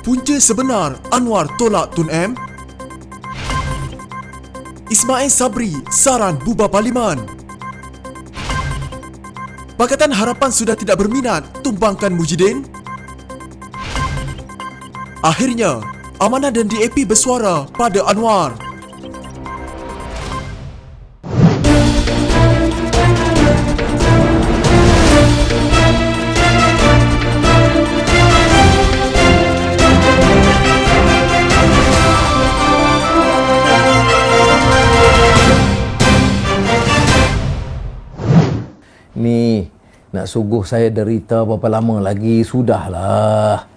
Punca sebenar Anwar tolak Tun M. Ismail Sabri saran bubar parlimen. Pakatan Harapan sudah tidak berminat tumbangkan Mujidin. Akhirnya, Amanah dan DAP bersuara pada Anwar. Ni, nak suguh saya derita berapa lama lagi? Sudahlah.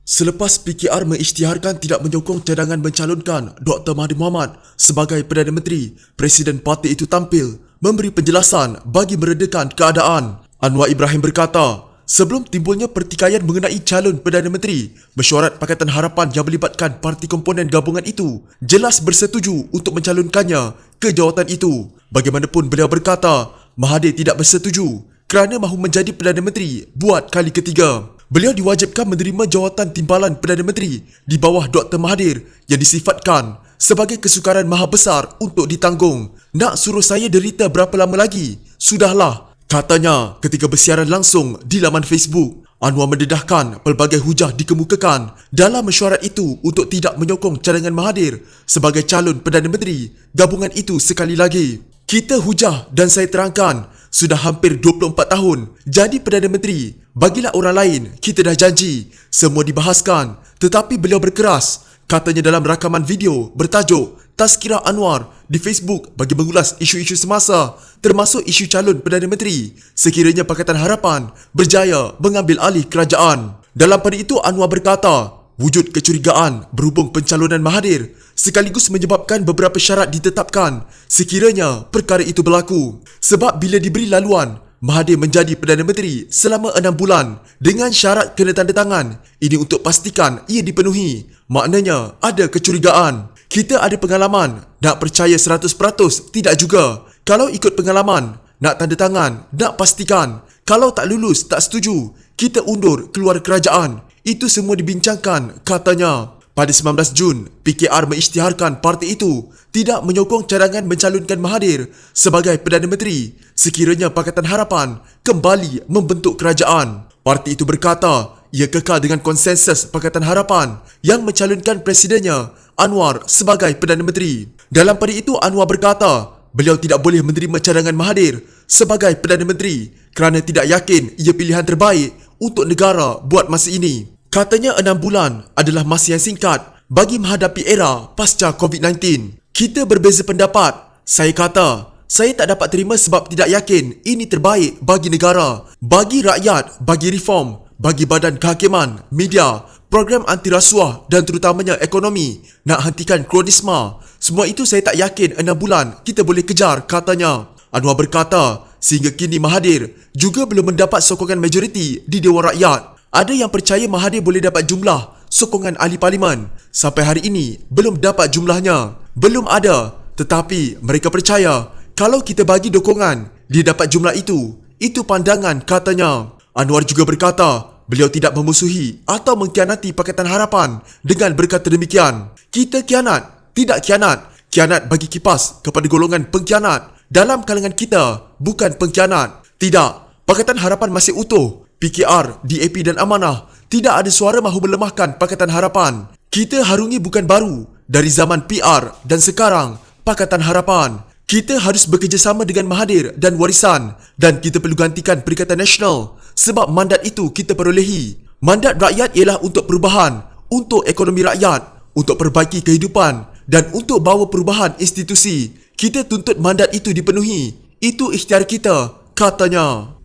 Selepas PKR mengisytiharkan tidak menyokong cadangan mencalonkan Dr. Mahathir Mohamad sebagai Perdana Menteri, Presiden parti itu tampil memberi penjelasan bagi meredakan keadaan. Anwar Ibrahim berkata, sebelum timbulnya pertikaian mengenai calon Perdana Menteri, mesyuarat Pakatan Harapan yang melibatkan parti komponen gabungan itu jelas bersetuju untuk mencalonkannya ke jawatan itu. Bagaimanapun beliau berkata, Mahathir tidak bersetuju kerana mahu menjadi Perdana Menteri buat kali ketiga. Beliau diwajibkan menerima jawatan timbalan Perdana Menteri di bawah Dr. Mahathir yang disifatkan sebagai kesukaran maha besar untuk ditanggung. Nak suruh saya derita berapa lama lagi? Sudahlah, katanya ketika bersiaran langsung di laman Facebook. Anwar mendedahkan pelbagai hujah dikemukakan dalam mesyuarat itu untuk tidak menyokong cadangan Mahathir sebagai calon Perdana Menteri gabungan itu sekali lagi. Kita hujah dan saya terangkan, sudah hampir 24 tahun jadi Perdana Menteri. Bagilah orang lain, kita dah janji. Semua dibahaskan, tetapi beliau berkeras. Katanya dalam rakaman video bertajuk Tazkirah Anwar di Facebook bagi mengulas isu-isu semasa, termasuk isu calon Perdana Menteri sekiranya Pakatan Harapan berjaya mengambil alih kerajaan. Dalam pada itu Anwar berkata, wujud kecurigaan berhubung pencalonan Mahathir sekaligus menyebabkan beberapa syarat ditetapkan sekiranya perkara itu berlaku. Sebab bila diberi laluan, Mahathir menjadi Perdana Menteri selama 6 bulan dengan syarat kena tanda tangan. Ini untuk pastikan ia dipenuhi. Maknanya ada kecurigaan. Kita ada pengalaman, nak percaya 100% tidak juga. Kalau ikut pengalaman, nak tanda tangan, nak pastikan. Kalau tak lulus, tak setuju, kita undur keluar kerajaan. Itu semua dibincangkan, katanya. Pada 19 Jun, PKR mengisytiharkan parti itu tidak menyokong cadangan mencalonkan Mahathir sebagai Perdana Menteri sekiranya Pakatan Harapan kembali membentuk kerajaan. Parti itu berkata ia kekal dengan konsensus Pakatan Harapan yang mencalonkan presidennya Anwar sebagai Perdana Menteri. Dalam pada itu Anwar berkata beliau tidak boleh menerima cadangan Mahathir sebagai Perdana Menteri kerana tidak yakin ia pilihan terbaik untuk negara buat masa ini. Katanya 6 bulan adalah masa yang singkat bagi menghadapi era pasca COVID-19. Kita berbeza pendapat. Saya kata, saya tak dapat terima sebab tidak yakin ini terbaik bagi negara, bagi rakyat, bagi reform, bagi badan kehakiman, media, program anti rasuah dan terutamanya ekonomi, nak hentikan kronisma. Semua itu saya tak yakin 6 bulan kita boleh kejar, katanya. Anwar berkata, sehingga kini Mahathir juga belum mendapat sokongan majoriti di Dewan Rakyat. Ada yang percaya Mahathir boleh dapat jumlah sokongan ahli parlimen. Sampai hari ini belum dapat jumlahnya. Belum ada. Tetapi mereka percaya kalau kita bagi dukungan, dia dapat jumlah itu. Itu pandangan, katanya. Anwar juga berkata beliau tidak memusuhi atau mengkhianati Pakatan Harapan dengan berkata demikian. Kita khianat, tidak khianat. Khianat bagi kipas kepada golongan pengkhianat. Dalam kalangan kita, bukan pengkhianat. Tidak, Pakatan Harapan masih utuh. PKR, DAP dan Amanah tidak ada suara mahu melemahkan Pakatan Harapan. Kita harungi bukan baru dari zaman PR dan sekarang Pakatan Harapan. Kita harus bekerjasama dengan Mahathir dan warisan dan kita perlu gantikan Perikatan Nasional sebab mandat itu kita perolehi. Mandat rakyat ialah untuk perubahan, untuk ekonomi rakyat, untuk perbaiki kehidupan dan untuk bawa perubahan institusi. Kita tuntut mandat itu dipenuhi. Itu ikhtiar kita, katanya.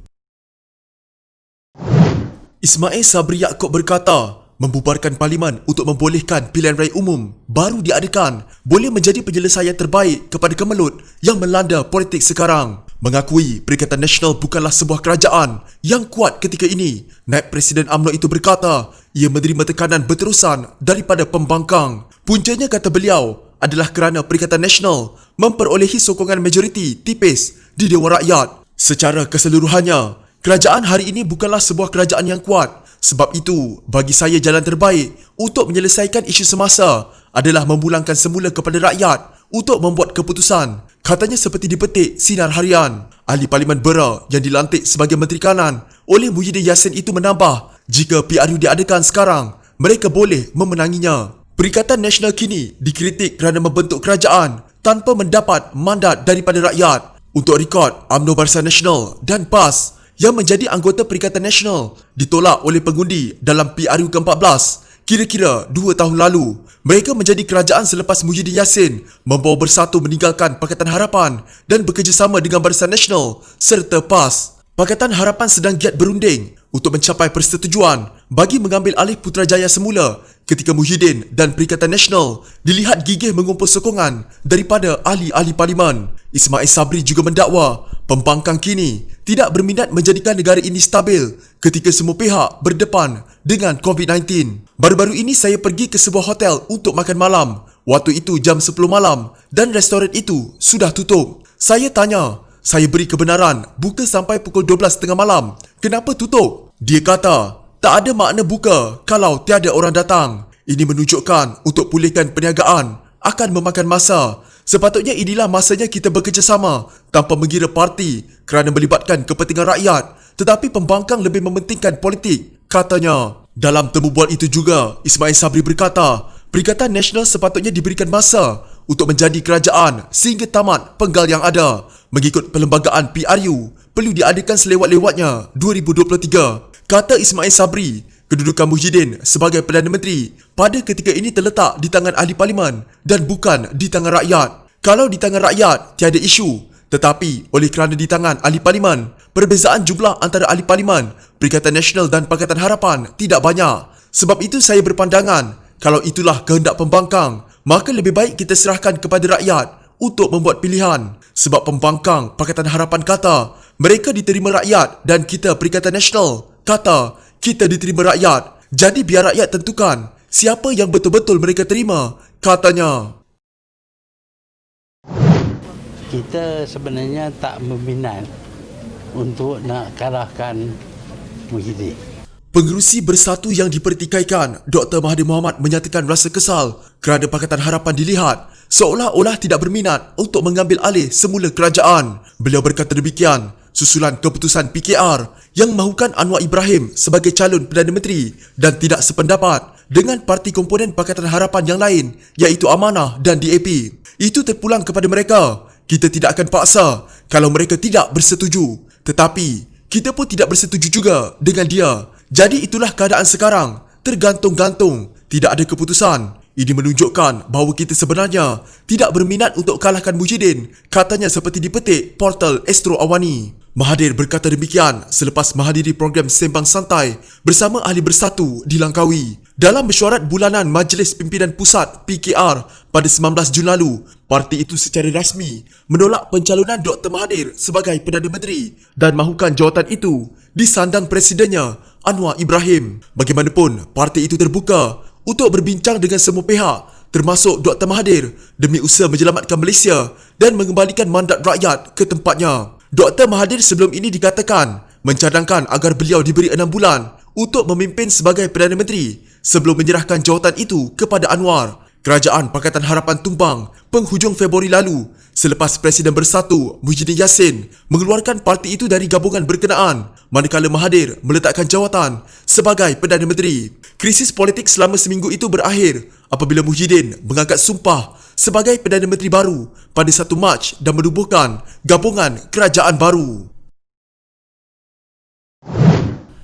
Ismail Sabri Yaakob berkata, membubarkan parlimen untuk membolehkan pilihan raya umum baru diadakan boleh menjadi penyelesaian terbaik kepada kemelut yang melanda politik sekarang. Mengakui Perikatan Nasional bukanlah sebuah kerajaan yang kuat ketika ini, Naib Presiden UMNO itu berkata ia menerima tekanan berterusan daripada pembangkang. Puncanya, kata beliau, adalah kerana Perikatan Nasional memperolehi sokongan majoriti tipis di Dewan Rakyat. Secara keseluruhannya, kerajaan hari ini bukanlah sebuah kerajaan yang kuat Sebab itu, bagi saya jalan terbaik untuk menyelesaikan isu semasa adalah memulangkan semula kepada rakyat untuk membuat keputusan. Katanya seperti dipetik Sinar Harian. Ahli Parlimen Bera yang dilantik sebagai Menteri Kanan oleh Muhyiddin Yassin itu menambah, jika PRU diadakan sekarang, mereka boleh memenanginya. Perikatan Nasional kini dikritik kerana membentuk kerajaan tanpa mendapat mandat daripada rakyat. Untuk rekod, UMNO Barisan Nasional dan PAS yang menjadi anggota Perikatan Nasional ditolak oleh pengundi dalam PRU ke-14 kira-kira 2 tahun lalu. Mereka menjadi kerajaan selepas Muhyiddin Yassin membawa Bersatu meninggalkan Pakatan Harapan dan bekerjasama dengan Barisan Nasional serta PAS. Pakatan Harapan sedang giat berunding untuk mencapai persetujuan bagi mengambil alih Putrajaya semula ketika Muhyiddin dan Perikatan Nasional dilihat gigih mengumpul sokongan daripada ahli-ahli parlimen. Ismail Sabri juga mendakwa pembangkang kini tidak berminat menjadikan negara ini stabil ketika semua pihak berdepan dengan COVID-19. Baru-baru ini saya pergi ke sebuah hotel untuk makan malam. Waktu itu jam 10 malam dan restoran itu sudah tutup. Saya tanya, saya beri kebenaran buka sampai pukul 12.30 malam. Kenapa tutup? Dia kata, tak ada makna buka kalau tiada orang datang. Ini menunjukkan untuk pulihkan perniagaan akan memakan masa. Sepatutnya inilah masanya kita bekerjasama tanpa mengira parti kerana melibatkan kepentingan rakyat. Tetapi pembangkang lebih mementingkan politik, katanya. Dalam temu bual itu juga, Ismail Sabri berkata, Perikatan Nasional sepatutnya diberikan masa untuk menjadi kerajaan sehingga tamat penggal yang ada. Mengikut perlembagaan PRU, perlu diadakan selewat-lewatnya 2023. Kata Ismail Sabri, kedudukan Muhyiddin sebagai Perdana Menteri pada ketika ini terletak di tangan ahli parlimen dan bukan di tangan rakyat. Kalau di tangan rakyat, tiada isu. Tetapi oleh kerana di tangan ahli parlimen, perbezaan jumlah antara ahli parlimen, Perikatan Nasional dan Pakatan Harapan tidak banyak. Sebab itu saya berpandangan, kalau itulah kehendak pembangkang, maka lebih baik kita serahkan kepada rakyat untuk membuat pilihan. Sebab pembangkang Pakatan Harapan kata, mereka diterima rakyat dan kita Perikatan Nasional kata, kita diterima rakyat. Jadi biar rakyat tentukan siapa yang betul-betul mereka terima, katanya. Kita sebenarnya tak berminat untuk nak kalahkan Muhyiddin. Pengerusi Bersatu yang dipertikaikan, Dr. Mahathir Mohamad menyatakan rasa kesal kerana Pakatan Harapan dilihat seolah-olah tidak berminat untuk mengambil alih semula kerajaan. Beliau berkata demikian susulan keputusan PKR yang mahukan Anwar Ibrahim sebagai calon Perdana Menteri dan tidak sependapat dengan parti komponen Pakatan Harapan yang lain iaitu Amanah dan DAP. Itu terpulang kepada mereka. Kita tidak akan paksa kalau mereka tidak bersetuju. Tetapi kita pun tidak bersetuju juga dengan dia. Jadi itulah keadaan sekarang. Tergantung-gantung. Tidak ada keputusan. Ini menunjukkan bahawa kita sebenarnya tidak berminat untuk kalahkan Muhyiddin, katanya seperti dipetik portal Astro Awani. Mahathir berkata demikian selepas menghadiri program Sembang Santai bersama Ahli Bersatu di Langkawi. Dalam mesyuarat bulanan Majlis Pimpinan Pusat PKR pada 19 Jun lalu, parti itu secara rasmi menolak pencalonan Dr. Mahathir sebagai Perdana Menteri dan mahukan jawatan itu disandang Presidennya Anwar Ibrahim. Bagaimanapun, parti itu terbuka untuk berbincang dengan semua pihak termasuk Dr. Mahathir demi usaha menyelamatkan Malaysia dan mengembalikan mandat rakyat ke tempatnya. Dr. Mahathir sebelum ini dikatakan mencadangkan agar beliau diberi 6 bulan untuk memimpin sebagai Perdana Menteri sebelum menyerahkan jawatan itu kepada Anwar. Kerajaan Pakatan Harapan tumbang penghujung Februari lalu selepas Presiden Bersatu Muhyiddin Yassin mengeluarkan parti itu dari gabungan berkenaan manakala Mahathir meletakkan jawatan sebagai Perdana Menteri. Krisis politik selama seminggu itu berakhir apabila Muhyiddin mengangkat sumpah sebagai Perdana Menteri baru pada 1 Mac dan menubuhkan gabungan kerajaan baru.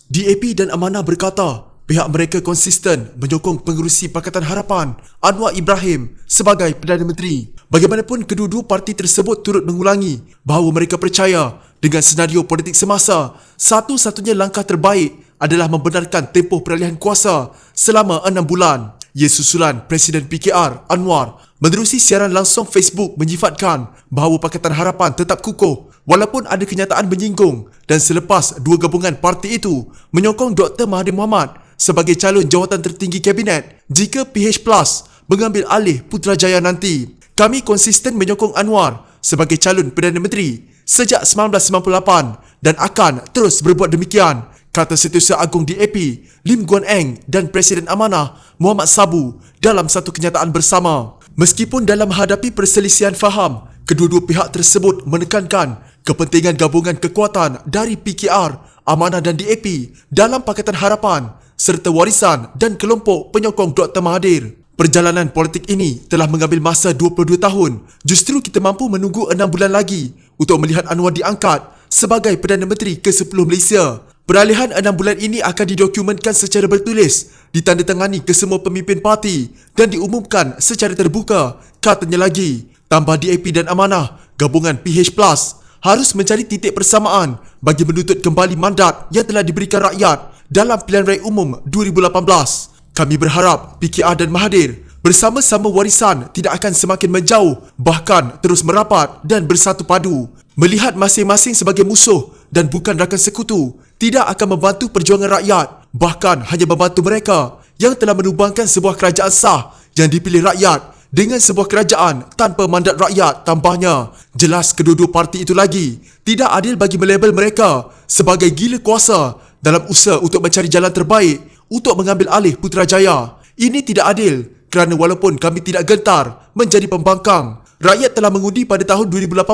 DAP dan Amanah berkata pihak mereka konsisten menyokong pengerusi Pakatan Harapan Anwar Ibrahim sebagai Perdana Menteri. Bagaimanapun, kedua-dua parti tersebut turut mengulangi bahawa mereka percaya dengan senario politik semasa, satu-satunya langkah terbaik adalah membenarkan tempoh peralihan kuasa selama 6 bulan. Ia susulan Presiden PKR Anwar menerusi siaran langsung Facebook menyifatkan bahawa Pakatan Harapan tetap kukuh walaupun ada kenyataan menyinggung dan selepas dua gabungan parti itu menyokong Dr. Mahathir Mohamad sebagai calon jawatan tertinggi Kabinet jika PH Plus mengambil alih Putrajaya nanti. Kami konsisten menyokong Anwar sebagai calon Perdana Menteri sejak 1998 dan akan terus berbuat demikian, kata Setiausaha Agung DAP Lim Guan Eng dan Presiden Amanah Muhammad Sabu dalam satu kenyataan bersama. Meskipun dalam menghadapi perselisihan faham, kedua-dua pihak tersebut menekankan kepentingan gabungan kekuatan dari PKR, Amanah dan DAP dalam Pakatan Harapan serta warisan dan kelompok penyokong Dr. Mahathir. Perjalanan politik ini telah mengambil masa 22 tahun. Justru kita mampu menunggu 6 bulan lagi untuk melihat Anwar diangkat sebagai Perdana Menteri ke-10 Malaysia. Peralihan 6 bulan ini akan didokumentkan secara bertulis, ditandatangani kesemua pemimpin parti dan diumumkan secara terbuka. Katanya lagi, tambah DAP dan Amanah, gabungan PH Plus harus mencari titik persamaan bagi menuntut kembali mandat yang telah diberikan rakyat dalam pilihan raya umum 2018. Kami berharap PKR dan Mahathir bersama-sama warisan tidak akan semakin menjauh, bahkan terus merapat dan bersatu padu. Melihat masing-masing sebagai musuh dan bukan rakan sekutu tidak akan membantu perjuangan rakyat, bahkan hanya membantu mereka yang telah menumbangkan sebuah kerajaan sah yang dipilih rakyat dengan sebuah kerajaan tanpa mandat rakyat. Tambahnya, jelas kedua-dua parti itu lagi tidak adil bagi melabel mereka sebagai gila kuasa dalam usaha untuk mencari jalan terbaik untuk mengambil alih Putrajaya. Ini tidak adil kerana walaupun kami tidak gentar menjadi pembangkang, rakyat telah mengundi pada tahun 2018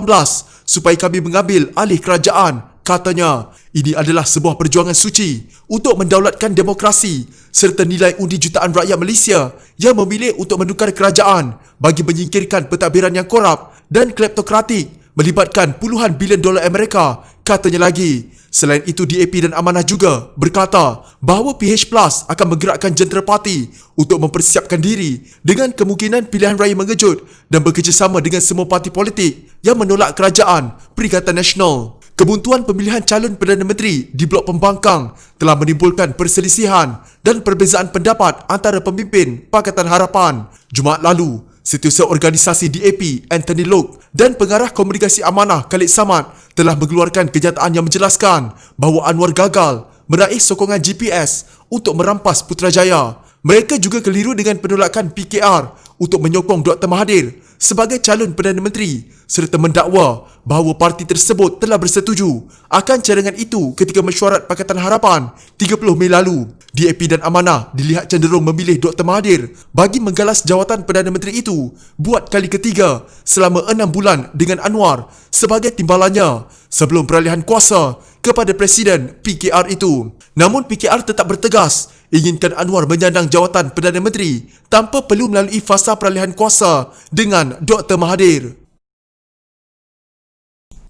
supaya kami mengambil alih kerajaan. Katanya, ini adalah sebuah perjuangan suci untuk mendaulatkan demokrasi serta nilai undi jutaan rakyat Malaysia yang memilih untuk menukar kerajaan bagi menyingkirkan pentadbiran yang korup dan kleptokratik melibatkan puluhan bilion dolar Amerika. Katanya lagi, selain itu DAP dan Amanah juga berkata bahawa PH Plus akan menggerakkan jentera parti untuk mempersiapkan diri dengan kemungkinan pilihan raya mengejut dan bekerjasama dengan semua parti politik yang menolak kerajaan Perikatan Nasional. Kebuntuan pemilihan calon Perdana Menteri di blok pembangkang telah menimbulkan perselisihan dan perbezaan pendapat antara pemimpin Pakatan Harapan. Jumaat lalu, Setiausaha Organisasi DAP Anthony Loke dan Pengarah Komunikasi Amanah Khalid Samad telah mengeluarkan kenyataan yang menjelaskan bahawa Anwar gagal meraih sokongan GPS untuk merampas Putrajaya. Mereka juga keliru dengan penolakan PKR untuk menyokong Dr. Mahathir sebagai calon Perdana Menteri serta mendakwa bahawa parti tersebut telah bersetuju akan cadangan itu ketika mesyuarat Pakatan Harapan 30 Mei lalu. DAP dan Amanah dilihat cenderung memilih Dr. Mahathir bagi menggalas jawatan Perdana Menteri itu buat kali ketiga selama 6 bulan dengan Anwar sebagai timbalannya sebelum peralihan kuasa kepada Presiden PKR itu. Namun PKR tetap bertegas inginkan Anwar menyandang jawatan Perdana Menteri tanpa perlu melalui fasa peralihan kuasa dengan Dr. Mahathir.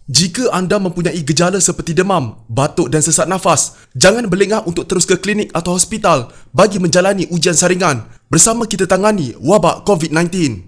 Jika anda mempunyai gejala seperti demam, batuk dan sesak nafas, jangan berlengah untuk terus ke klinik atau hospital bagi menjalani ujian saringan. Bersama kita tangani wabak COVID-19.